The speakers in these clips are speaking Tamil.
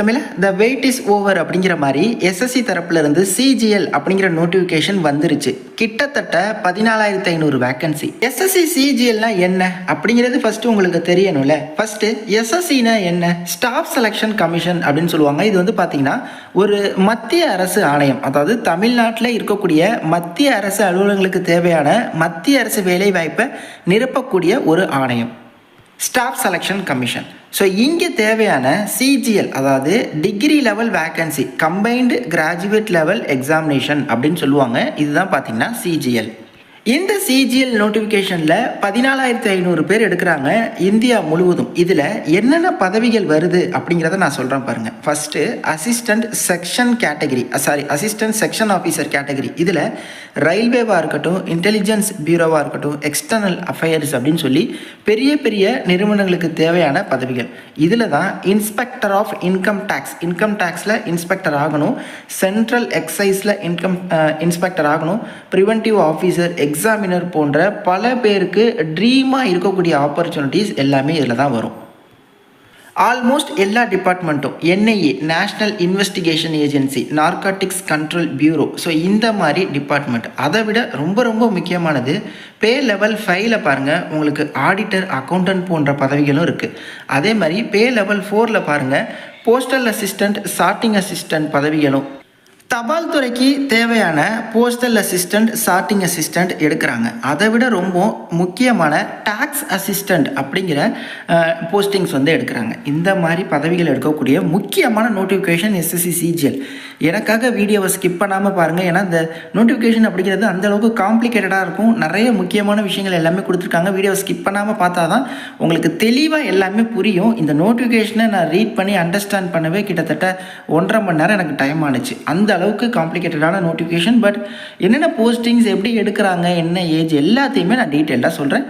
Tamil the weight is over அப்படிங்கிற மாதிரி எஸ்எஸ்சி தரப்புல இருந்து சிஜிஎல் அப்படிங்கிற நோட்டிஃபிகேஷன் வந்துருச்சு. கிட்டத்தட்ட 14,500 வேக்கன்சி. எஸ்எஸ்சி சிஜிஎல்னா என்ன அப்படிங்கிறது ஃபர்ஸ்ட் உங்களுக்கு தெரியணும்ல. ஃபர்ஸ்ட் எஸ்எஸ்சினா என்ன? ஸ்டாஃப் செலெக்ஷன் கமிஷன் அப்படின்னு சொல்லுவாங்க. இது வந்து பார்த்தீங்கன்னா ஒரு மத்திய அரசு ஆணையம், அதாவது தமிழ்நாட்டில் இருக்கக்கூடிய மத்திய அரசு அலுவலகங்களுக்கு தேவையான மத்திய அரசு வேலை வாய்ப்பை நிரப்பக்கூடிய ஒரு ஆணையம், ஸ்டாஃப் செலெக்ஷன் கமிஷன். ஸோ இங்கே தேவையான சிஜிஎல், அதாவது degree level vacancy, combined graduate level examination அப்படின்னு சொல்லுவாங்க. இதுதான் பார்த்தீங்கன்னா சிஜிஎல். இந்த சிஜிஎல் நோட்டிஃபிகேஷனில் 14,500 பேர் எடுக்கிறாங்க இந்தியா முழுவதும். இதில் என்னென்ன பதவிகள் வருது அப்படிங்கிறத நான் சொல்கிறேன் பாருங்கள். First assistant section category, assistant section officer category. இதில் ரயில்வேவாக இருக்கட்டும், இன்டெலிஜென்ஸ் பியூரோவாக இருக்கட்டும், எக்ஸ்டர்னல் அஃபேர்ஸ் அப்படின்னு சொல்லி பெரிய பெரிய நிறுவனங்களுக்கு தேவையான பதவிகள். இதில் தான் இன்ஸ்பெக்டர் ஆஃப் இன்கம் டேக்ஸில் இன்ஸ்பெக்டர் ஆகணும், சென்ட்ரல் எக்ஸைஸில் இன்ஸ்பெக்டர் ஆகணும், ப்ரிவென்டிவ் ஆஃபீஸர், எக்ஸாமினர் போன்ற பல பேருக்கு ட்ரீமாக இருக்கக்கூடிய ஆப்பர்ச்சுனிட்டிஸ் எல்லாமே இதில் தான் வரும். ஆல்மோஸ்ட் எல்லா டிபார்ட்மெண்ட்டும், NIA national investigation agency, narcotics control bureau, so இந்த மாதிரி டிபார்ட்மெண்ட். அதை விட ரொம்ப ரொம்ப முக்கியமானது பே லெவல் 5ல் பாருங்கள், உங்களுக்கு ஆடிட்டர், அக்கௌண்டன்ட் போன்ற பதவிகளும் இருக்குது. அதே மாதிரி பே லெவல் 4ல் பாருங்கள், போஸ்டல் அசிஸ்டண்ட், சார்ட்டிங் அசிஸ்டண்ட் பதவிகளும். தபால் துறைக்கு தேவையான போஸ்டல் அசிஸ்டண்ட், சார்ட்டிங் அசிஸ்டண்ட் எடுக்கிறாங்க. அதை விட ரொம்ப முக்கியமான டாக்ஸ் அசிஸ்டண்ட் அப்படிங்கிற போஸ்டிங்ஸ் வந்து எடுக்கிறாங்க. இந்த மாதிரி பதவிகள் எடுக்கக்கூடிய முக்கியமான நோட்டிஃபிகேஷன் எஸ்எஸ்சி சிஜிஎல். எனக்காக வீடியோவை ஸ்கிப் பண்ணாமல் பாருங்கள். ஏன்னா இந்த நோட்டிஃபிகேஷன் அப்படிங்கிறது அந்தளவுக்கு காம்ப்ளிகேட்டடாக இருக்கும். நிறைய முக்கியமான விஷயங்கள் எல்லாமே கொடுத்துருக்காங்க. வீடியோவை ஸ்கிப் பண்ணாமல் பார்த்தா தான் உங்களுக்கு தெளிவாக எல்லாமே புரியும். இந்த நோட்டிஃபிகேஷனை நான் ரீட் பண்ணி அண்டர்ஸ்டாண்ட் பண்ணவே கிட்டத்தட்ட 1.5 மணி நேரம் எனக்கு டைம் ஆனிச்சு. அந்த அளவுக்கு காம்ப்ளிகேட்டடான நோட்டிஃபிகேஷன். பட் என்னென்ன போஸ்டிங்ஸ், எப்படி எடுக்கிறாங்க, என்ன ஏஜ், எல்லாத்தையுமே நான் டீட்டெயிலாக சொல்கிறேன்.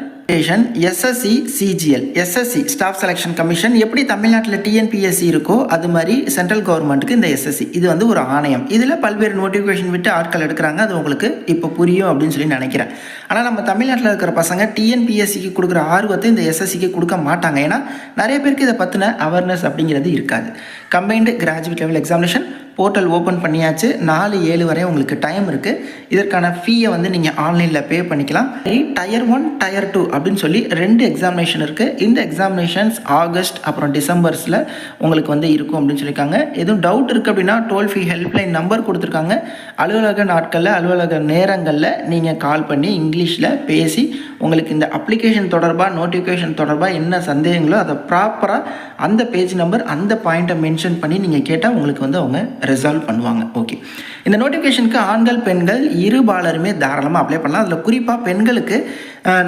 SSC CGL, SSC staff selection commission எப்படி தமிழ்நாட்டில் டிஎன்பிஎஸ்சி இருக்கோ அது மாதிரி சென்ட்ரல் கவர்மெண்ட்டுக்கு இந்த எஸ்எஸ்சி இது வந்து ஒரு ஆணையம். இதில் பல்வேறு நோட்டிஃபிகேஷன் விட்டு ஆட்கள் எடுக்கிறாங்க. அது உங்களுக்கு இப்போ புரியும் அப்படின்னு சொல்லி நினைக்கிறேன். ஆனால் நம்ம தமிழ்நாட்டில் இருக்கிற பசங்க டிஎன்பிஎஸ்சிக்கு கொடுக்குற ஆர்வத்தை இந்த எஸ்எஸ்சிக்கு கொடுக்க மாட்டாங்க. ஏன்னா நிறைய பேருக்கு இதை பற்றின அவேர்னஸ் அப்படிங்கிறது இருக்காது. Combined graduate level examination portal open பண்ணியாச்சு. 4/7 வரை உங்களுக்கு டைம் இருக்குது. இதற்கான ஃபீயை வந்து நீங்கள் ஆன்லைனில் பே பண்ணிக்கலாம். டயர் 1, டயர் 2 அப்படின்னு சொல்லி 2 எக்ஸாமினேஷன் இருக்குது. இந்த எக்ஸாமினேஷன்ஸ் ஆகஸ்ட் அப்புறம் டிசம்பர்ஸில் உங்களுக்கு வந்து இருக்கும் அப்படின்னு சொல்லியிருக்காங்க. எதுவும் டவுட் இருக்குது அப்படின்னா டோல் ஃப்ரீ ஹெல்ப்லைன் நம்பர் கொடுத்துருக்காங்க. அலுவலக நாட்களில், அலுவலக நேரங்களில் நீங்கள் கால் பண்ணி இங்கிலீஷில் பேசி உங்களுக்கு இந்த அப்ளிகேஷன் தொடர்பாக, நோட்டிஃபிகேஷன் தொடர்பாக என்ன சந்தேகங்களோ அதை ப்ராப்பராக அந்த பேஜ் நம்பர், அந்த பாயிண்ட்டை மென்ஷன் பண்ணி நீங்கள் கேட்டால் உங்களுக்கு வந்து அவங்க ரிசால்வ் பண்ணுவாங்க. ஓகே, இந்த நோட்டிஃபிகேஷனுக்கு ஆண்கள் பெண்கள் இருபாலருமே தாராளமாக அப்ளை பண்ணலாம். அதில் குறிப்பாக பெண்களுக்கு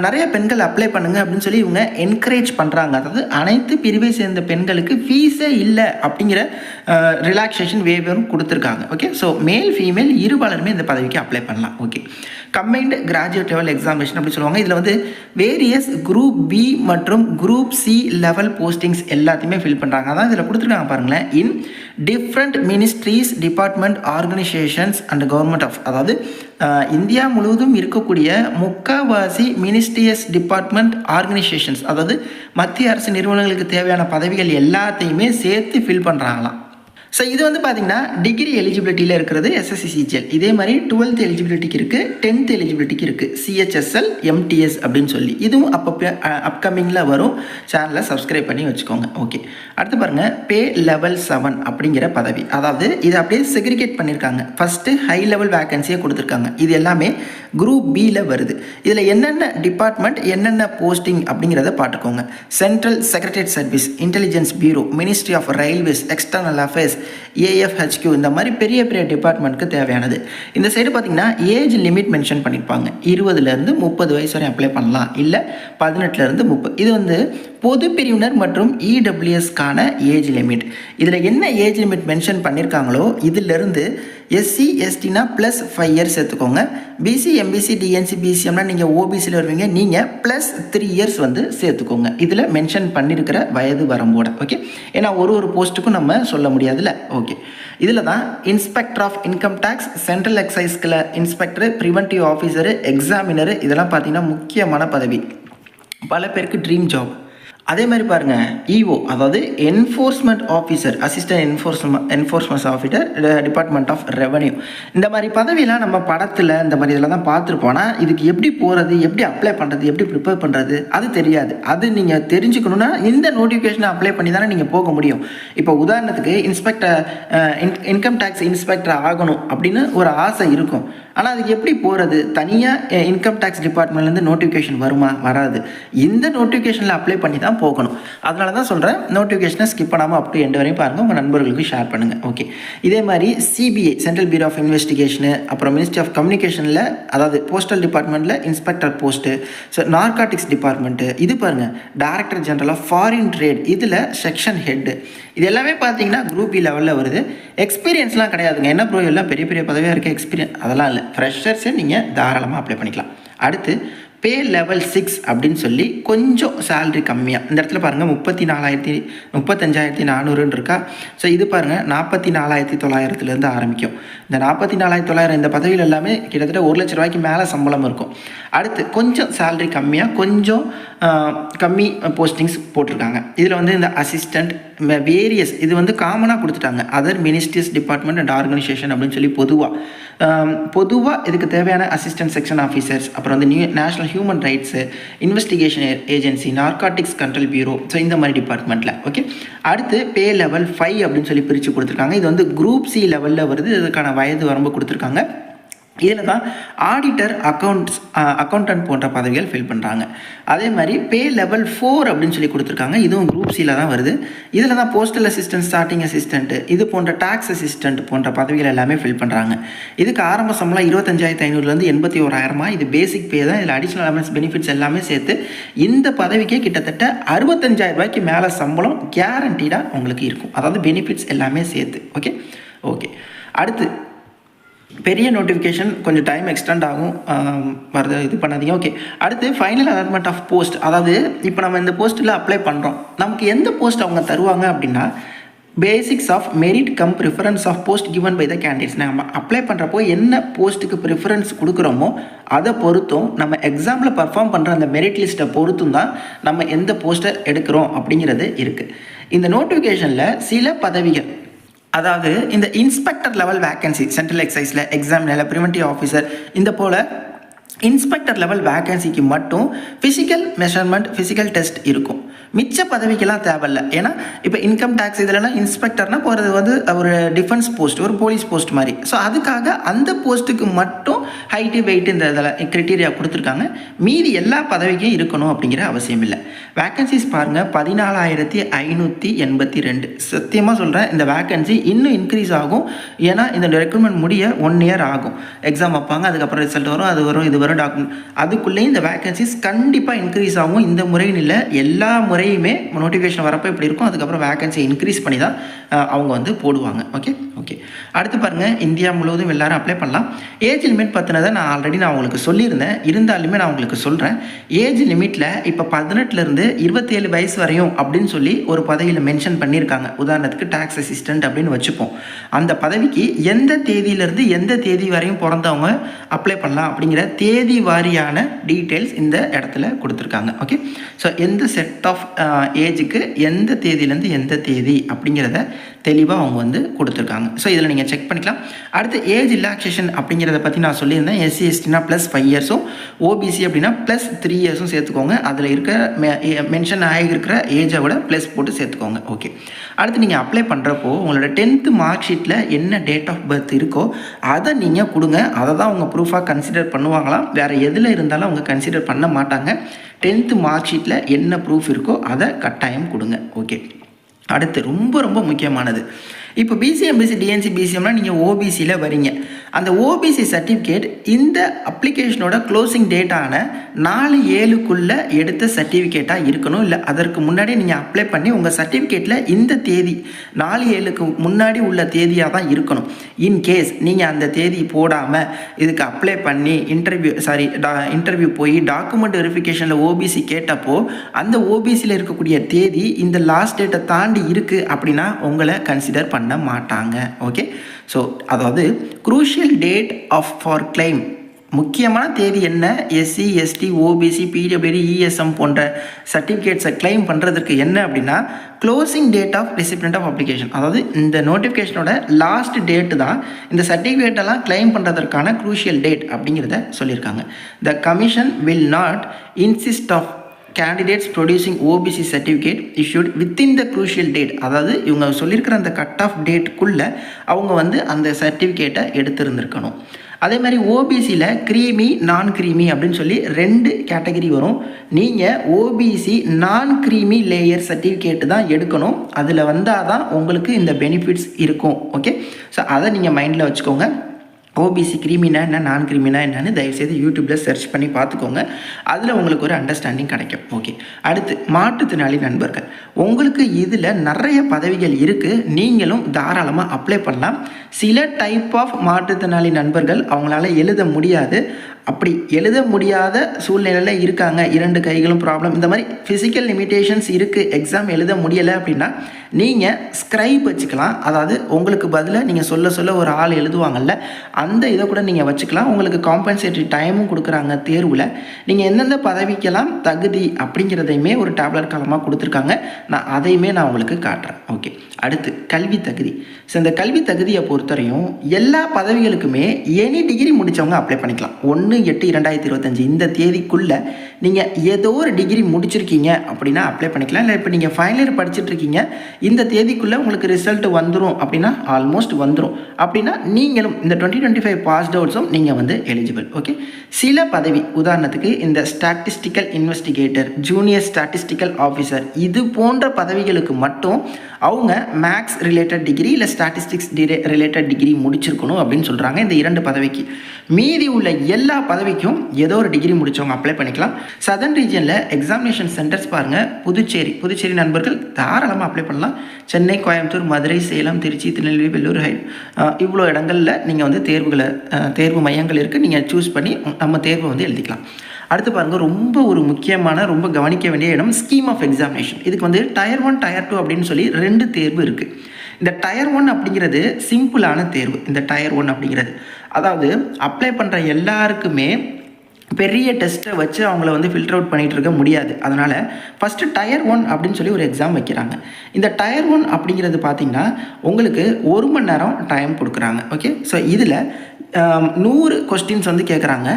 நிறைய பெண்கள் அப்ளை பண்ணுங்க அப்படின்னு சொல்லி இவங்க என்கரேஜ் பண்ணுறாங்க. அதாவது அனைத்து பிரிவை சேர்ந்த பெண்களுக்கு ஃபீஸே இல்லை அப்படிங்கிற ரிலாக்ஸேஷன் வேவரும் கொடுத்துருக்காங்க. ஓகே, ஸோ மேல் ஃபீமேல் இருபாலருமே இந்த பதவிக்கு அப்ளை பண்ணலாம். Okay, combined graduate level examination அப்படி சொல்லுவாங்க. இதில் வந்து வேரியஸ் குரூப் பி மற்றும் குரூப் சி லெவல் போஸ்டிங்ஸ் எல்லாத்தையுமே ஃபில் பண்ணுறாங்க. அதான் இதில் கொடுத்துருக்காங்க பாருங்களேன். In different ministries, department, organisations and government of, அதாவது இந்தியா முழுவதும் இருக்கக்கூடிய முக்கால்வாசி மினிஸ்ட்ரியஸ், டிபார்ட்மெண்ட், ஆர்கனைசேஷன்ஸ், அதாவது மத்திய அரசு நிறுவனங்களுக்கு தேவையான பதவிகள் எல்லாத்தையுமே சேர்த்து ஃபில் பண்ணுறாங்களாம். ஸோ இது வந்து பார்த்தீங்கன்னா டிகிரி எலிஜிபிலிட்டியில் இருக்கிறது எஸ்எஸ்சி சிஜிஎல். இதே மாதிரி 12th எலிஜிபிலிட்டிக்கு இருக்குது, 10th எலிஜிபிலிட்டிக்கு இருக்குது, சிஹெச்எஸ்எல், எம்டிஎஸ் அப்படின்னு சொல்லி. இதுவும் அப்பப்போ அப்கமிங்கில் வரும். சேனலை சப்ஸ்கிரைப் பண்ணி வச்சுக்கோங்க. ஓகே, அடுத்து பாருங்கள், பே லெவல் 7 அப்படிங்கிற பதவி. அதாவது இதை அப்படியே செக்ரிகேட் பண்ணியிருக்காங்க. ஃபஸ்ட்டு ஹை லெவல் வேக்கன்சியை கொடுத்துருக்காங்க. இது எல்லாமே குரூப் பியில் வருது. இதில் என்னென்ன டிபார்ட்மெண்ட், என்னென்ன போஸ்டிங் அப்படிங்கிறத பார்த்துக்கோங்க. Central secretariat service, intelligence bureau, ministry of railways, external affairs, AFHQ, இந்த மாதிரி பெரிய பெரிய டிபார்ட்மெண்ட்டுக்கு தேவையானது. இந்த சைடு பார்த்தீங்கன்னா ஏஜ் லிமிட் மென்ஷன் பண்ணியிருப்பாங்க. 20லேருந்து 30 வயசு வரை அப்ளை பண்ணலாம், இல்லை 18லேருந்து 30. இது வந்து பொது பிரிவினர் மற்றும் இடபிள்யூஎஸ்க்கான ஏஜ் லிமிட். இதில் என்ன ஏஜ் லிமிட் மென்ஷன் பண்ணியிருக்காங்களோ இதிலிருந்து எஸ்சி எஸ்டினா +5 இயர்ஸ் சேர்த்துக்கோங்க. பிசி எம்பிசி டிஎன்சி பிசிஎம்னா நீங்கள் ஓபிசியில் வருவீங்க, நீங்கள் +3 இயர்ஸ் வந்து சேர்த்துக்கோங்க. இதில் மென்ஷன் பண்ணியிருக்கிற வயது வரம்போட. ஓகே, ஏன்னா ஒரு போஸ்ட்டுக்கும் நம்ம சொல்ல முடியாதுல்ல. ஓகே, இதில் தான் inspector of income tax, central எக்ஸைஸ்கில் இன்ஸ்பெக்டர், ப்ரிவென்டிவ் ஆஃபீஸரு, எக்ஸாமினரு, இதெல்லாம் பார்த்தீங்கன்னா முக்கியமான பதவி. பல பேருக்கு ட்ரீம் ஜாப். அதே மாதிரி பாருங்கள் இஓ, அதாவது enforcement officer, assistant enforcement officer, department of revenue. இந்த மாதிரி பதவியெலாம் நம்ம படத்தில் இந்த மாதிரி இதெல்லாம் தான் பார்த்துருப்போம்னா இதுக்கு எப்படி போகிறது, எப்படி அப்ளை பண்ணுறது, எப்படி ப்ரிப்பேர் பண்ணுறது அது தெரியாது. அது நீங்கள் தெரிஞ்சுக்கணுன்னா இந்த நோட்டிஃபிகேஷனை அப்ளை பண்ணி தானே நீங்கள் போக முடியும். இப்போ உதாரணத்துக்கு இன்கம் டேக்ஸ் இன்ஸ்பெக்டர் ஆகணும் அப்படின்னு ஒரு ஆசை இருக்கும். ஆனால் அதுக்கு எப்படி போகிறது? தனியாக இன்கம் டேக்ஸ் டிபார்ட்மெண்ட்லேருந்து நோட்டிஃபிகேஷன் வருமா? வராது. இந்த நோட்டிஃபிகேஷனில் அப்ளை பண்ணி தான் போகணும். அதனால தான் சொல்கிறேன், நோட்டிஃபிகேஷனை ஸ்கிப் பண்ணாமல் அப்படி எண்டு வரையும் பாருங்கள், உங்கள் நண்பர்களுக்கு ஷேர் பண்ணுங்கள். ஓகே, இதே மாதிரி CBI, central bureau of investigation, அப்புறம் மினிஸ்ட்ரி ஆஃப் கம்யூனிகேஷனில், அதாவது போஸ்டல் டிபார்ட்மெண்ட்டில் inspector post, so narcotics department, இது பாருங்கள் director general of foreign trade, இதில் செக்ஷன் ஹெட்டு, இது எல்லாமே பார்த்தீங்கன்னா குரூப் பி லெவலில் வருது. எக்ஸ்பீரியன்ஸ்லாம் கிடையாதுங்க. என்ன ப்ரோ எல்லாம் பெரிய பெரிய பதவியாக இருக்குது, எக்ஸ்பீரியன்ஸ் அதெல்லாம் இல்லை. ஃப்ரெஷர்ஸே நீங்கள் தாராளமாக அப்ளை பண்ணிக்கலாம். அடுத்து பே லெவல் 6 அப்படின்னு சொல்லி கொஞ்சம் சேலரி கம்மியாக, இந்த இடத்துல பாருங்கள் 35,400 இருக்கா. ஸோ இது பாருங்கள் 44,900 ஆரம்பிக்கும். இந்த 44,900 இந்த பதவியில் எல்லாமே கிட்டத்தட்ட 1 லட்ச ரூபாய்க்கு மேலே சம்பளம் இருக்கும். அடுத்து கொஞ்சம் சேலரி கம்மியாக, கொஞ்சம் கம்மி போஸ்டிங்ஸ் போட்டிருக்காங்க. இதில் வந்து இந்த அசிஸ்டண்ட் வேரியஸ் இது வந்து காமனாக கொடுத்துட்டாங்க. Other ministries department and organisation அப்படின்னு சொல்லி பொதுவாக இதுக்கு தேவையான அசிஸ்டன்ட் செக்ஷன் ஆஃபீஸர்ஸ், அப்புறம் வந்து national human rights, investigation agency, narcotics control bureau, so இந்த மாதிரி டிபார்ட்மெண்ட்டில். ஓகே, அடுத்து பே லெவல் 5 அப்படின்னு சொல்லி பிரித்து கொடுத்துருக்காங்க. இது வந்து குரூப் சி லெவலில் வருது. இதுக்கான வயது வரம்பு கொடுத்துருக்காங்க. இதில் தான் ஆடிட்டர், அக்கௌண்டன்ட் போன்ற பதவிகள் ஃபில் பண்ணுறாங்க. அதே மாதிரி பே லெவல் 4 அப்படின்னு சொல்லி கொடுத்துருக்காங்க. இதுவும் குரூப் சியில் தான் வருது. இதில் தான் போஸ்டல் அசிஸ்டன்ட், ஸ்டார்டிங் அசிஸ்டன்ட், இது போன்ற டாக்ஸ் அசிஸ்டன்ட் போன்ற பதவிகள் எல்லாமே ஃபில் பண்ணுறாங்க. இதுக்கு ஆரம்ப சம்பளம் 25,500 81,000. இது பேசிக் பே தான். இதில் அடிஷ்னல் அலவன்ஸ் பெனிஃபிட்ஸ் எல்லாமே சேர்த்து இந்த பதவிக்கே கிட்டத்தட்ட 65,000 ரூபாய்க்கு மேலே சம்பளம் கேரண்டீடாக உங்களுக்கு இருக்கும். அதாவது பெனிஃபிட்ஸ் எல்லாமே சேர்த்து. ஓகே, அடுத்து பெரிய நோட்டிஃபிகேஷன், கொஞ்சம் டைம் எக்ஸ்டெண்ட் ஆகும், வருது, இது பண்ணாதீங்க. ஓகே, அடுத்து ஃபைனல் அலாட்மெண்ட் ஆஃப் போஸ்ட். அதாவது இப்போ நம்ம இந்த போஸ்ட்டில் அப்ளை பண்ணுறோம், நமக்கு எந்த போஸ்ட் அவங்க தருவாங்க அப்படின்னா basics of merit cum preference of post given by the candidates. நம்ம அப்ளை பண்ணுறப்போ என்ன போஸ்ட்டுக்கு ப்ரிஃபரன்ஸ் கொடுக்குறோமோ அதை பொறுத்தும், நம்ம எக்ஸாமில் பர்ஃபார்ம் பண்ணுற அந்த மெரிட் லிஸ்ட்டை பொறுத்தும் தான் நம்ம எந்த போஸ்ட்டை எடுக்கிறோம் அப்படிங்கிறது இருக்குது. இந்த நோட்டிஃபிகேஷனில் சில பதவிகள், அதாவது இந்த இன்ஸ்பெக்டர் லெவல் வேக்கன்சி, சென்ட்ரல் எக்ஸைஸில் எக்ஸாமில் ப்ரிவென்டிவ் ஆஃபீஸர், இந்த போல் இன்ஸ்பெக்டர் லெவல் வேக்கன்சிக்கு மட்டும் ஃபிசிக்கல் மெஷர்மெண்ட், ஃபிசிக்கல் டெஸ்ட் இருக்கும். மிச்ச பதவிக்கெல்லாம் தேவையில்லை. ஏன்னா இப்போ இன்கம் டேக்ஸ் இதிலலாம் இன்ஸ்பெக்டர்னால் போகிறது வந்து ஒரு டிஃபென்ஸ் போஸ்ட், ஒரு போலீஸ் போஸ்ட் மாதிரி. ஸோ அதுக்காக அந்த போஸ்ட்டுக்கு மட்டும் ஹைட்டு, வெயிட்டு இந்த இதில் க்ரைட்டீரியா கொடுத்துருக்காங்க. மீதி எல்லா பதவிக்கும் இருக்கணும் அப்படிங்கிற அவசியம் இல்லை. வேக்கன்சிஸ் பாருங்கள் 14,582. சத்தியமாக சொல்கிறேன், இந்த வேக்கன்சி இன்னும் இன்க்ரீஸ் ஆகும். ஏன்னா இந்த ரெக்ரூட்மெண்ட் முடிய 1 இயர் ஆகும். எக்ஸாம் வைப்பாங்க, அதுக்கப்புறம் ரிசல்ட் வரும், அது வரும், இது வரும், டாக்குமெண்ட், அதுக்குள்ளேயும் இந்த வேக்கன்சிஸ் கண்டிப்பாக இன்க்ரீஸ் ஆகும். இந்த முறைன்னு இல்லை, எல்லா முறையுமே நோட்டிஃபிகேஷன் வரப்போ இப்படி இருக்கும். அதுக்கப்புறம் வேக்கன்சி இன்க்ரீஸ் பண்ணி தான் அவங்க வந்து போடுவாங்க. ஓகே, அடுத்து பாருங்கள், இந்தியா முழுவதும் எல்லாரும் அப்ளை பண்ணலாம். ஏஜ் லிமிட் பற்றினதை நான் உங்களுக்கு சொல்லியிருந்தேன், இருந்தாலுமே நான் உங்களுக்கு சொல்கிறேன். ஏஜ் லிமிட்டில் இப்போ 18லேருந்து 27 வயசு வரையும் அப்படின்னு சொல்லி ஒரு பதவியில் மென்ஷன் பண்ணியிருக்காங்க. உதாரணத்துக்கு டாக்ஸ் அசிஸ்டன்ட் அப்படின்னு வச்சுப்போம். அந்த பதவிக்கு எந்த தேதியிலேருந்து எந்த தேதி வரையும் பிறந்தவங்க அப்ளை பண்ணலாம் அப்படிங்கிற தேதி வாரியான டீட்டெயில்ஸ் இந்த இடத்துல கொடுத்துருக்காங்க. ஓகே, ஸோ எந்த செட் ஆஃப் ஏஜுக்கு எந்த தேதியிலேருந்து எந்த தேதி அப்படிங்கிறத தெளிவாக அவங்க வந்து கொடுத்துருக்காங்க. ஸோ இதில் நீங்கள் செக் பண்ணிக்கலாம். அடுத்து ஏஜ் ரிலாக்ஸேஷன் அப்படிங்கிறத பற்றி நான் சொல்லியிருந்தேன். எஸ்சி எஸ்டினா +5 இயர்ஸும், ஓபிசி அப்படின்னா +3 இயர்ஸும் சேர்த்துக்கோங்க. அதில் இருக்க மென்ஷன் ஆகியிருக்கிற ஏஜை விட ப்ளஸ் போட்டு சேர்த்துக்கோங்க. ஓகே, அடுத்து நீங்கள் அப்ளை பண்ணுறப்போ உங்களோட 10th மார்க் ஷீட்டில் என்ன டேட் ஆஃப் பர்த் இருக்கோ அதை நீங்கள் கொடுங்க. அதை தான் அவங்க ப்ரூஃபாக கன்சிடர் பண்ணுவாங்களாம். வேறு எதில் இருந்தாலும் அவங்க கன்சிடர் பண்ண மாட்டாங்க. 10th மார்க் ஷீட்டில் என்ன ப்ரூஃப் இருக்கோ அதை கட்டாயம் கொடுங்க. ஓகே, அடுத்து ரொம்ப ரொம்ப முக்கியமானது, இப்போ பிசிஎம், பிசி, டிஎன்சி, பிசிஎம்னால் நீங்கள் ஓபிசியில் வரீங்க. அந்த ஓபிசி சர்டிஃபிகேட் இந்த அப்ளிகேஷனோட க்ளோசிங் டேட்டான 4/7க்குள்ளே எடுத்த சர்டிஃபிகேட்டாக இருக்கணும். இல்லை அதற்கு முன்னாடி நீங்கள் அப்ளை பண்ணி உங்கள் சர்டிஃபிகேட்டில் இந்த தேதி 4/7க்கு முன்னாடி உள்ள தேதியாக தான் இருக்கணும். இன்கேஸ் நீங்கள் அந்த தேதி போடாமல் இதுக்கு அப்ளை பண்ணி இன்டர்வியூ போய் டாக்குமெண்ட் வெரிஃபிகேஷனில் ஓபிசி கேட்டப்போ அந்த ஓபிசியில் இருக்கக்கூடிய தேதி இந்த லாஸ்ட் டேட்டை தாண்டி இருக்குது அப்படின்னா உங்களை கன்சிடர் பண்ண மாட்டாங்க. ஓகே, ஸோ அதாவது குரூஷியல் டேட் ஃபார் கிளைம் முக்கியமான தேதி என்ன? SC, ST, OBC, PWD, ESM போன்ற சர்டிஃபிகேட்ஸை கிளைம் பண்ணுறதுக்கு என்ன அப்படின்னா closing date of recipient of application. அதாவது இந்த நோட்டிஃபிகேஷனோட லாஸ்ட் டேட்டு தான் இந்த சர்டிஃபிகேட்டெல்லாம் கிளைம் பண்ணுறதற்கான க்ரூஷியல் டேட் அப்படிங்கிறத சொல்லியிருக்காங்க. The commission will not insist of candidates producing OBC certificate issued within the crucial date. அதாவது இவங்க சொல்லியிருக்கிற அந்த கட் ஆஃப் டேட்டுக்குள்ளே அவங்க வந்து அந்த சர்டிஃபிகேட்டை எடுத்திருந்திருக்கணும். அதே மாதிரி ஓபிசியில் க்ரீமி, நான் க்ரீமி அப்படின்னு சொல்லி 2 கேட்டகரி வரும். நீங்கள் ஓபிசி நான் க்ரீமி லேயர் சர்டிஃபிகேட்டு தான் எடுக்கணும். அதில் வந்தால் தான் உங்களுக்கு இந்த பெனிஃபிட்ஸ் இருக்கும். ஓகே, ஸோ அதை நீங்கள் மைண்டில் வச்சுக்கோங்க. ஓபிசி கிரீமினா என்ன, நான் கிரீமினா என்னன்னு தயவுசெய்து யூடியூப்பில் சர்ச் பண்ணி பார்த்துக்கோங்க. அதில் உங்களுக்கு ஒரு அண்டர்ஸ்டாண்டிங் கிடைக்கும். ஓகே, அடுத்து மாற்றுத்திறனாளி நண்பர்கள். உங்களுக்கு இதில் நிறைய பதவிகள் இருக்குது. நீங்களும் தாராளமாக அப்ளை பண்ணலாம். சில டைப் ஆஃப் மாற்றுத்திறனாளி நண்பர்கள் அவங்களால எழுத முடியாது. அப்படி எழுத முடியாத சூழ்நிலையில் இருக்காங்க, 2 கைகளும் ப்ராப்ளம், இந்த மாதிரி ஃபிசிக்கல் லிமிட்டேஷன்ஸ் இருக்குது, எக்ஸாம் எழுத முடியலை அப்படின்னா நீங்கள் ஸ்க்ரைப் வச்சுக்கலாம். அதாவது உங்களுக்கு பதிலாக நீங்கள் சொல்ல ஒரு ஆள் எழுதுவாங்கல்ல, அந்த இதை கூட நீங்கள் வச்சுக்கலாம். உங்களுக்கு காம்பன்சேட்டரி டைமும் கொடுக்குறாங்க தேர்வில். நீங்கள் எந்தெந்த பதவிக்கெல்லாம் தகுதி அப்படிங்கிறதையுமே ஒரு டேப்லெட் காலமாக கொடுத்துருக்காங்க. அதையுமே நான் உங்களுக்கு காட்டுறேன். ஓகே, அடுத்து கல்வி தகுதி. ஸோ இந்த கல்வி தகுதியை பொறுத்தவரையும் எல்லா பதவிகளுக்குமே எனி டிகிரி முடித்தவங்க அப்ளை பண்ணிக்கலாம். 1/8/2025 இந்த தேதிக்குள்ளே நீங்கள் ஏதோ ஒரு டிகிரி முடிச்சிருக்கீங்க அப்படின்னா அப்ளை பண்ணிக்கலாம். இல்லை இப்போ நீங்கள் ஃபைனல் இயர் படிச்சுட்ருக்கீங்க, இந்த தேதிக்குள்ளே உங்களுக்கு ரிசல்ட் வந்துடும் அப்படின்னா ஆல்மோஸ்ட் வந்துடும் அப்படின்னா நீங்களும் இந்த 2025 பாஸ்ட் அவுட்ஸும் நீங்கள் வந்து எலிஜிபிள். ஓகே, சில பதவி உதாரணத்துக்கு இந்த statistical investigator, junior statistical officer, இது போன்ற பதவிகளுக்கு மட்டும் அவங்க மேக்ஸ் ரிலேட்டட் டிகிரி இல்லை ஸ்டாட்டிஸ்டிக்ஸ் ரிலேட்டட் டிகிரி முடிச்சிருக்கணும் அப்படின்னு சொல்கிறாங்க. இந்த 2 பதவிக்கு. மீதி உள்ள எல்லா பதவிக்கும் ஏதோ ஒரு டிகிரி முடித்தவங்க அப்ளை பண்ணிக்கலாம். சதர்ன் ரீஜனில் எக்ஸாமினேஷன் சென்டர்ஸ் பாருங்கள். புதுச்சேரி நண்பர்கள் தாராளமாக அப்ளை பண்ணலாம். சென்னை, கோயம்புத்தூர், மதுரை, சேலம், திருச்சி, திருநெல்வேலி, வெள்ளூர், இவ்வளோ இடங்களில் நீங்கள் வந்து தேர்வு மையங்கள் இருக்குது. நீங்கள் சூஸ் பண்ணி நம்ம தேர்வை வந்து எழுதிக்கலாம். அடுத்து பாருங்கள், ரொம்ப ஒரு முக்கியமான, ரொம்ப கவனிக்க வேண்டிய இடம் ஸ்கீம் ஆஃப் எக்ஸாமினேஷன். இதுக்கு வந்து டயர் 1, டயர் 2 அப்படின்னு சொல்லி 2 தேர்வு இருக்குது. இந்த டயர் 1 அப்படிங்கிறது சிம்பிளான தேர்வு. இந்த டயர் 1 அப்படிங்கிறது அதாவது அப்ளை பண்ணுற எல்லாருக்குமே பெரிய டெஸ்ட்டை வச்சு அவங்கள வந்து ஃபில்டர் அவுட் பண்ணிகிட்டு இருக்க முடியாது. அதனால் ஃபஸ்ட்டு டயர் 1 அப்படின்னு சொல்லி ஒரு எக்ஸாம் வைக்கிறாங்க. இந்த டயர் 1 அப்படிங்கிறது பார்த்திங்கன்னா உங்களுக்கு 1 மணி நேரம் டைம் கொடுக்குறாங்க. ஓகே, ஸோ இதில் 100 கொஸ்டின்ஸ் வந்து கேட்குறாங்க.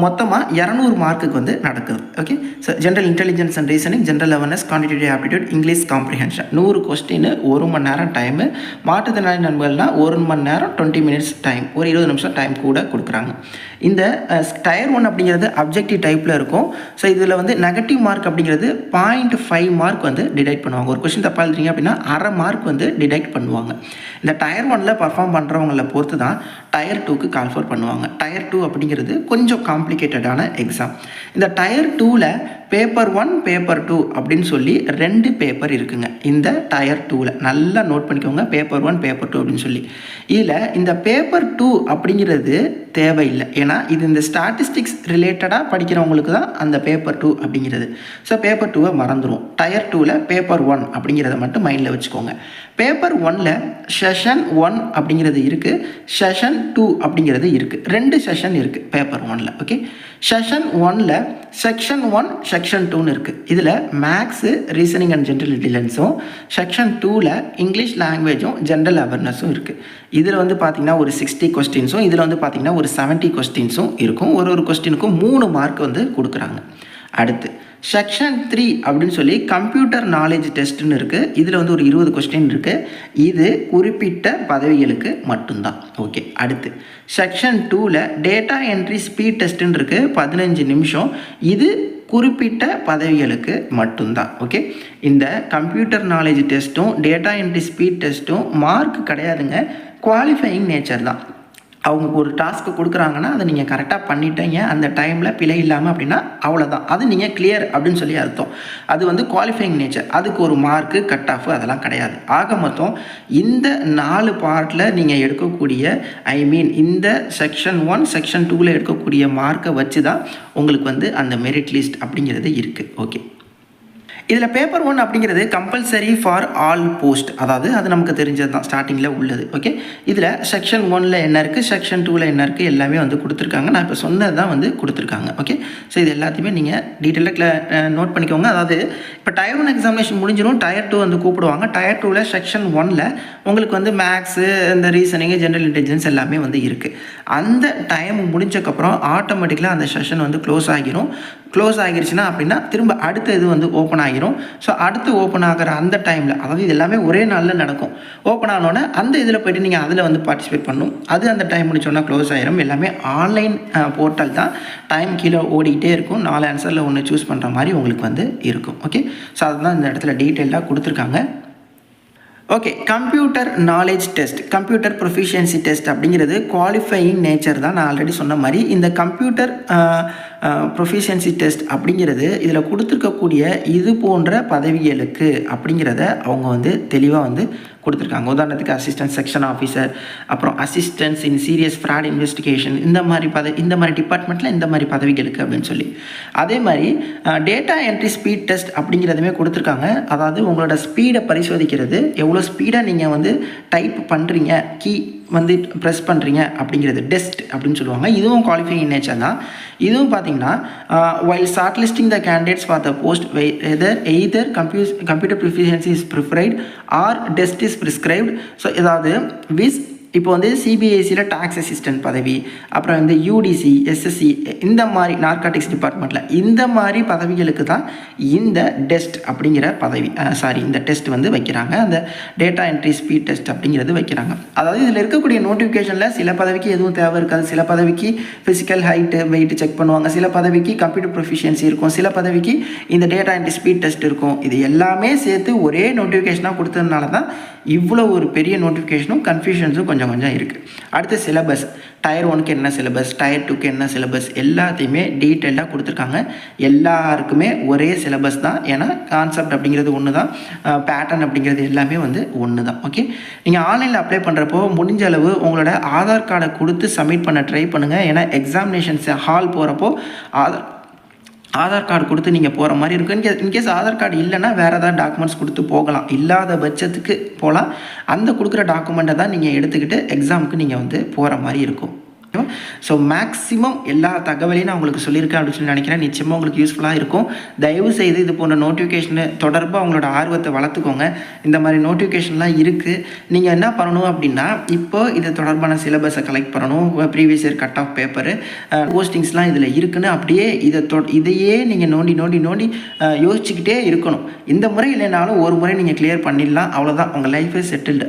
மொத்தமாக 200 மார்க்குக்கு வந்து நடக்குது. Okay, so general intelligence and reasoning, general awareness, quantitative aptitude, English comprehension, 100 question, 1 மணி நேரம் டைமு. மாற்றுத்திறனாளி நண்பர்கள்னால் 1 மணி நேரம் 20 மினிட்ஸ் டைம், ஒரு 20 நிமிஷம் டைம் கூட கொடுக்குறாங்க. இந்த டயர் 1 அப்படிங்கிறது அப்ஜெக்டிவ் டைப்பில் இருக்கும். ஸோ இதில் வந்து நெகட்டிவ் மார்க் அப்படிங்கிறது 0.5 மார்க் வந்து டிடெக்ட் பண்ணுவாங்க. ஒரு கொஸ்டின் தப்பாக எழுதுறீங்க அப்படின்னா அரை மார்க் வந்து டிடெக்ட் பண்ணுவாங்க. இந்த டயர் 1ல் பர்ஃபார்ம் பண்ணுறவங்களை பொறுத்து தான் டயர் 2க்கு கால்ஃபர் பண்ணுவாங்க. டயர் 2 அப்படிங்கிறது கொஞ்சம் காம்ப்ளிகேட்டடான எக்ஸாம். இந்த டயர் 2ல் பேப்பர் 1, பேப்பர் 2 அப்படின்னு சொல்லி 2 பேப்பர் இருக்குங்க. இந்த டயர் 2ல் நல்லா நோட் பண்ணிக்கோங்க, பேப்பர் 1, பேப்பர் 2 அப்படின்னு சொல்லி. இதில் இந்த பேப்பர் 2 அப்படிங்கிறது தேவையில்லை. ஏன்னா இது இந்த ஸ்டாட்டிஸ்டிக்ஸ் ரிலேட்டடாக படிக்கிறவங்களுக்கு தான் அந்த பேப்பர் 2 அப்படிங்கிறது. ஸோ பேப்பர் 2வை மறந்துடும். டயர் 2ல் பேப்பர் 1 அப்படிங்கிறத மட்டும் மைண்டில் வச்சுக்கோங்க. பேப்பர் 1ல் செஷன் 1 அப்படிங்கிறது இருக்குது, செஷன் 2 அப்படிங்கிறது இருக்குது. 2 செஷன் இருக்குது பேப்பர் 1ல். ஓகே, செஷன் 1ல் செக்ஷன் 1, செக்ஷன் 2ன்னு இருக்குது. இதில் மேக்ஸு, ரீசனிங் அண்ட் ஜென்ரல் இன்டெலிஜென்ஸும், செக்ஷன் 2ல் இங்கிலீஷ் லாங்குவேஜும் ஜென்ரல் அவேர்னஸும் இருக்குது. இதில் வந்து பார்த்திங்கன்னா ஒரு 60 கொஸ்டின்ஸும், இதில் வந்து பார்த்திங்கன்னா ஒரு 70 கொஸ்டின்ஸும் இருக்கும். ஒரு கொஸ்டினுக்கும் 3 மார்க் வந்து கொடுக்குறாங்க. அடுத்து செக்ஷன் 3 அப்படின்னு சொல்லி கம்ப்யூட்டர் நாலேஜ் டெஸ்ட்டுன்னு இருக்குது. இதில் வந்து ஒரு 20 கொஸ்டின் இருக்குது. இது குறிப்பிட்ட பதவிகளுக்கு மட்டும்தான். ஓகே, அடுத்து செக்ஷன் 2ல் டேட்டா என்ட்ரி ஸ்பீட் டெஸ்ட்டுன்னு இருக்குது, 15 நிமிஷம். இது குறிப்பிட்ட பதவிகளுக்கு மட்டும்தான். ஓகே, இந்த கம்ப்யூட்டர் நாலேஜ் டெஸ்ட்டும் டேட்டா என்ட்ரி ஸ்பீட் டெஸ்ட்டும் மார்க் கிடையாதுங்க, குவாலிஃபையிங் நேச்சர் தான். அவங்க ஒரு டாஸ்க்கு கொடுக்குறாங்கன்னா அதை நீங்கள் கரெக்டாக பண்ணிட்டீங்க அந்த டைமில் பிழை இல்லாமல் அப்படின்னா அவ்வளோதான், அது நீங்கள் கிளியர் அப்படின்னு சொல்லி அர்த்தம். அது வந்து குவாலிஃபைங் நேச்சர், அதுக்கு ஒரு மார்க்கு, கட் ஆஃப் அதெல்லாம் கிடையாது. ஆக மொத்தம் இந்த 4 பார்ட்டில் நீங்கள் எடுக்கக்கூடிய இந்த செக்ஷன் 1, செக்ஷன் 2ல் எடுக்கக்கூடிய மார்க்கை வச்சு தான் உங்களுக்கு வந்து அந்த மெரிட் லிஸ்ட் அப்படிங்கிறது இருக்குது. ஓகே, இதில் பேப்பர் 1 அப்படிங்கிறது கம்பல்சரி ஃபார் ஆல் போஸ்ட், அதாவது அது நமக்கு தெரிஞ்சது தான், ஸ்டார்டிங்கில் உள்ளது. ஓகே, இதில் செக்ஷன் 1ல் என்ன இருக்குது, செக்ஷன் 2ல் என்ன இருக்குது, எல்லாமே வந்து கொடுத்துருக்காங்க. நான் இப்போ சொன்னது தான் வந்து கொடுத்துருக்காங்க. ஓகே, ஸோ இது எல்லாத்தையுமே நீங்கள் டீட்டெயிலாக நோட் பண்ணிக்கோங்க. அதாவது இப்போ டயர் 1 எக்ஸாமினேஷன் முடிஞ்சிடும், டயர் 2 வந்து கூப்பிடுவாங்க. டயர் 2ல் செக்ஷன் 1ல் உங்களுக்கு வந்து மேக்ஸு, இந்த ரீசனிங்கு, ஜென்ரல் இன்டெலிஜென்ஸ் எல்லாமே வந்து இருக்குது. அந்த டைம் முடிஞ்சக்கப்புறம் ஆட்டோமேட்டிக்கலாக அந்த செஷன் வந்து க்ளோஸ் ஆகிரும். க்ளோஸ் ஆகிருச்சுன்னா அப்படின்னா திரும்ப அடுத்த இது வந்து ஓப்பன் ஆகிரும். ஸோ அடுத்து ஓப்பன் ஆகிற அந்த டைமில், அதாவது இது எல்லாமே ஒரே நாளில் நடக்கும். ஓப்பன் ஆனோடனே அந்த இதில் போய்ட்டு நீங்கள் அதில் வந்து பார்ட்டிசிபேட் பண்ணணும். அது அந்த டைம் முடிச்சோன்னா க்ளோஸ் ஆகிரும். எல்லாமே ஆன்லைன் போர்ட்டல் தான். டைம் கீழே ஓடிக்கிட்டே இருக்கும். 4 ஆன்சரில் ஒன்று சூஸ் பண்ணுற மாதிரி உங்களுக்கு வந்து இருக்கும். ஓகே, ஸோ அதுதான் இந்த இடத்துல டீட்டெயிலாக கொடுத்துருக்காங்க. Okay, computer knowledge test, computer proficiency test அப்படிங்கிறது குவாலிஃபையிங் நேச்சர் தான். நான் ஆல்ரெடி சொன்ன மாதிரி இந்த கம்ப்யூட்டர் ப்ரொஃபிஷியன்சி டெஸ்ட் அப்படிங்கிறது இதில் கொடுத்துருக்கக்கூடிய இது போன்ற பதவிகளுக்கு அப்படிங்கிறத அவங்க வந்து தெளிவாக வந்து கொடுத்துருக்காங்க. உதாரணத்துக்கு அசிஸ்டன்ட் செக்ஷன் ஆஃபீஸர், அப்புறம் அசிஸ்டன்ஸ் இன் சீரியஸ் ஃப்ராட் இன்வெஸ்டிகேஷன், இந்த மாதிரி டிபார்ட்மெண்ட்டில் இந்த மாதிரி பதவிகளுக்கு அப்படின்னு சொல்லி. அதே மாதிரி டேட்டா என்ட்ரி ஸ்பீட் டெஸ்ட் அப்படிங்கிறதுமே கொடுத்துருக்காங்க. அதாவது உங்களோட ஸ்பீடை பரிசோதிக்கிறது, எவ்வளோ ஸ்பீடாக நீங்கள் வந்து டைப் பண்ணுறீங்க, கீ வந்து ப்ரெஸ் பண்ணுறீங்க அப்படிங்கிறது டெஸ்ட் அப்படின்னு சொல்லுவாங்க. இதுவும் குவாலிஃபையிங் நேச்சர் தான். இதுவும் பார்த்தீங்கன்னா while shortlisting the candidates for the post, either computer proficiency is preferred or test is prescribed. So ஏதாவது இப்போ வந்து சிபிஎஸ்சியில் டாக்ஸ் அசிஸ்டன்ட் பதவி, அப்புறம் வந்து யூடிசி, எஸ்எஸ்சி, இந்த மாதிரி நார்காட்டிக்ஸ் டிபார்ட்மெண்ட்டில் இந்த மாதிரி பதவிகளுக்கு தான் இந்த டெஸ்ட் அப்படிங்கிற இந்த டெஸ்ட் வந்து வைக்கிறாங்க. அந்த டேட்டா என்ட்ரி ஸ்பீட் டெஸ்ட் அப்படிங்கிறது வைக்கிறாங்க. அதாவது இதில் இருக்கக்கூடிய நோட்டிஃபிகேஷனில் சில பதவிக்கு எதுவும் தேவை இருக்காது. சில பதவிக்கு ஃபிசிக்கல் ஹைட்டு வெயிட்டு செக் பண்ணுவாங்க, சில பதவிக்கு கம்ப்யூட்டர் ப்ரொஃபிஷியன்சி இருக்கும், சில பதவிக்கு இந்த டேட்டா என்ட்ரி ஸ்பீட் டெஸ்ட் இருக்கும். இது எல்லாமே சேர்த்து ஒரே நோட்டிஃபிகேஷனாக கொடுத்ததுனால தான் இவ்வளோ ஒரு பெரிய நோட்டிஃபிகேஷனும் கன்ஃபியூஷன்ஸும் கொஞ்சம் இருக்குது. அடுத்து சிலபஸ், டயர் 1க்கு என்ன சிலபஸ், டயர் 2க்கு என்ன சிலபஸ், எல்லாத்தையுமே டீட்டெயிலாக கொடுத்துருக்காங்க. எல்லாருக்குமே ஒரே சிலபஸ் தான். ஏன்னா கான்செப்ட் அப்படிங்கிறது ஒன்று தான், பேட்டர்ன் அப்படிங்கிறது எல்லாமே வந்து ஒன்று தான். ஓகே, நீங்கள் ஆன்லைனில் அப்ளை பண்ணுறப்போ முடிஞ்ச அளவு உங்களோட ஆதார் கார்டை கொடுத்து சப்மிட் பண்ண ட்ரை பண்ணுங்கள். ஏன்னா எக்ஸாமினேஷன்ஸ் ஹால் போகிறப்போ ஆதார் கார்டு கொடுத்து நீங்கள் போகிற மாதிரி இருக்கும். இன்கேஸ் ஆதார் கார்டு இல்லைன்னா வேறு ஏதாவது டாக்குமெண்ட்ஸ் கொடுத்து போகலாம். இல்லாத பட்சத்துக்கு போகலாம். அந்த கொடுக்குற டாக்குமெண்ட்டை தான் நீங்கள் எடுத்துக்கிட்டு எக்ஸாமுக்கு நீங்கள் வந்து போகிற மாதிரி இருக்கும். ஸோ மேக்ஸிமம் எல்லா தகவலையும் நான் உங்களுக்கு சொல்லியிருக்கேன் அப்படின்னு சொல்லி நினைக்கிறேன். நிச்சயமாக உங்களுக்கு யூஸ்ஃபுல்லாக இருக்கும். தயவு செய்து இது போன்ற நோட்டிஃபிகேஷனு தொடர்பாக அவங்களோட ஆர்வத்தை வளர்த்துக்கோங்க. இந்த மாதிரி நோட்டிஃபிகேஷன்லாம் இருக்குது. நீங்கள் என்ன பண்ணணும் அப்படின்னா, இப்போ இது தொடர்பான சிலபஸை கலெக்ட் பண்ணணும். Previous year cut off paper, போஸ்டிங்ஸ்லாம் இதில் இருக்குன்னு அப்படியே இதையே நீங்கள் நோண்டி யோசிச்சுக்கிட்டே இருக்கணும். இந்த முறை இல்லைனாலும் ஒரு முறை நீங்கள் கிளியர் பண்ணிடலாம். அவ்வளோதான், உங்கள் லைஃபே செட்டில்டு.